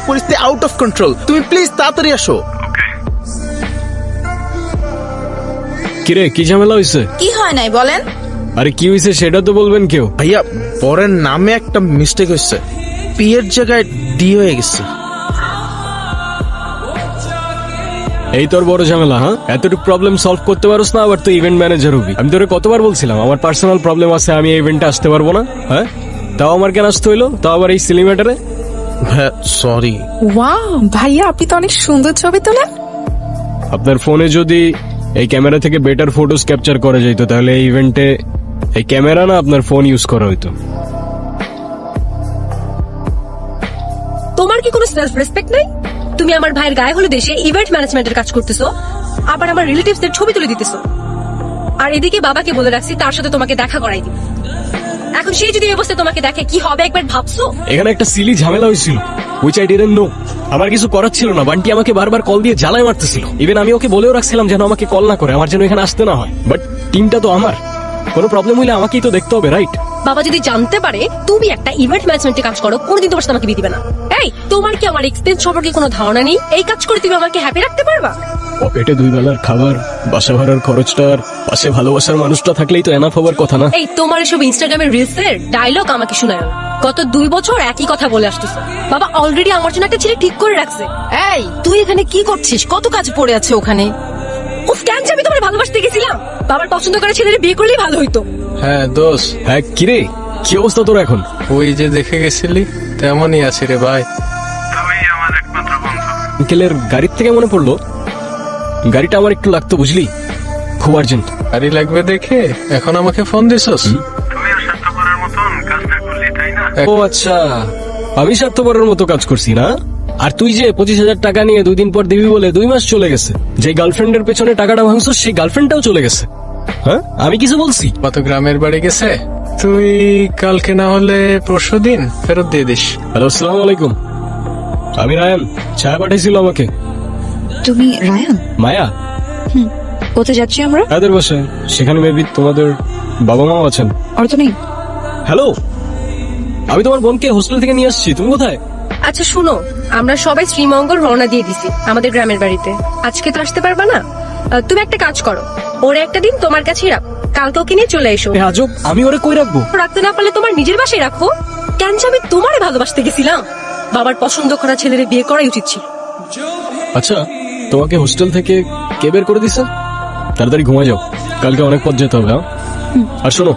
পরিস্থিতি out of control. তুমি please তাড়াতাড়ি আসো। কিরে, কি ঝামেলা হয়েছে? কি হয় নাই বলেন? আরে কি হয়েছে সেটা তো বলবেন কেউ। ভাইয়া, বরের নামে একটা মিস্টেক হয়েছে, পিয়ের জায়গায় ডি হয়ে গেছে। এই তোর বড় ঝামেলা? হ্যাঁ, এতটুকু প্রবলেম সলভ করতে পারোস না, আবার তুই ইভেন্ট ম্যানেজার হবি। আমি তোরে কতবার বলছিলাম আমার পার্সোনাল প্রবলেম আছে, আমি এই ইভেন্টে আসতে পারবো না। হ্যাঁ, তাও আমার কেন আসতে হইলো, তাও আবার এই সিলি ম্যাটারে? হ্যাঁ সরি। ওয়াও ভাইয়া, আপনি তো অনেক সুন্দর ছবি তোলেন। আপনার ফোনে যদি এই ক্যামেরা থেকে বেটার ফটোস ক্যাপচার করা যেত তাহলে এই ইভেন্টে এই ক্যামেরা না আপনার ফোন ইউজ করা হইতো। তোমার কি কোনো সেলফ রেসপেক্ট নাই? তুমি আমার ভাইয়ের গায়ে হলুদ দেশে ইভেন্ট ম্যানেজমেন্টের কাজ করতেছো, আবার আমার রিলেটিভসদের ছবি তুলে দিতেছো, আর এদিকে বাবাকে বলে রাখছি তার সাথে তোমাকে দেখা করাই দিই। এখন সে যদি এই অবস্থায় তোমাকে দেখে কি হবে একবার ভাবছো? এখানে একটা সিলি ঝামেলা হয়েছিল, হুইচ আই ডিডন্ট নো। আমার কিছু করার ছিল না, বান্টি আমাকে বারবার কল দিয়ে জ্বালায় মারতেছিল। ইভেন আমি ওকে বলেও রাখছিলাম যেন আমাকে কল না করে, আমার যেন এখানে আসতে না হয়। বাট টিমটা তো আমার, কোনো প্রবলেম হইলে আমাকেই তো দেখতে হবে, রাইট? বাবা যদি জানতে পারে তুমি একটা ইভেন্ট ম্যানেজমেন্টে কাজ করো, কোনোদিন তোমার সাথে আমাকে বিয়ে দিবে না। এই, তোমার কি আমার এক্সপেন্স সম্পর্কে কোনো ধারণা নেই? এই কাজ করে তুমি আমাকে হ্যাপি রাখতে পারবা? পকেটে 2 বেলার খাবার, বাসা ভাড়ার খরচটা, আর পাশে ভালোবাসার মানুষটা থাকলেই তো এনাফ হবার কথা না? এই, তোমার এসব ইনস্টাগ্রামের রিলস এর ডায়লগ আমাকে শোনায় না। গত 2 বছর একই কথা বলে আসতেছো। বাবা অলরেডি আমার জন্য একটা ছেলে ঠিক করে রাখছে। এই তুই এখানে কি করছিস? কত কাজ পড়ে আছে ওখানে। উফ, কেন যে আমি তোমার ভালোবাসতে গেছিলাম? বাবার পছন্দ করা ছেলের বিয়ে করলেই ভালো হইতো। হ্যাঁ দোষ, হ্যাঁ কিরে, কি অবস্থা তোর এখন? ওই যে দেখে গেছিলি তেমনই আছে রে ভাই। আঙ্কেলের গাড়ির থেকে মনে পড়লো, গাড়িটা আমার একটু লাগতো বুঝলি, খুব আর্জেন্ট। গাড়ি লাগবে দেখে এখন আমাকে ফোন দিছস? ও আচ্ছা, আমি স্বার্থপরের মতো কাজ করছি না? আর তুই যে 25,000 টাকা নিয়ে 2 দিন পর দিবি বলে 2 মাস চলে গেছে, যে গার্লফ্রেন্ডের পেছনে টাকাটা ভাঙছস সেই গার্লফ্রেন্ডটাও চলে গেছে। হ্যাঁ, আমি কিছু বলছি? কত গ্রামের বাড়ি গেছে, তুই কালকে না হলে পরশু দিন ফেরত দিয়ে দিস। হ্যালো, আসসালামু আলাইকুম। আমি রায়ান, ছায়া পাঠাইছিল আমাকে। তুমি রায়ান? মায়া? কোথায় যাচ্ছি আমরা? তাদের বাসায়, সেখানে মেবি তোমাদের বাবা মাও আছেন। আর তো নেই। হ্যালো, আমি তোমার বোনকে হোস্টেল থেকে নিয়ে আসছি, তুমি কোথায়? আচ্ছা শুনো, আমরা সবাই শ্রীমঙ্গল রওনা দিয়ে দিছি আমাদের গ্রামের বাড়িতে। আজকে তো আসতে পারবা না। তুমি একটা কাজ করো, ওরে একটা দিন তোমার কাছেই রাখো, কালকে ওকে নিয়ে চলে এসো। এ আজব, আমি ওরে কই রাখবো? রাখতে না পারলে তোমার নিজের বাসায় রাখো। কেন যে আমি তোমারে ভালোবাসতে গেছিলাম, বাবার পছন্দ করা ছেলের বিয়ে করাই উচিত ছিল। আচ্ছা, তোমাকে হোস্টেল থেকে কে বের করে দিছে? তাড়াতাড়ি ঘুমা যাও, কালকে অনেক পথ যেতে হবে। হ্যাঁ, আর শোনো,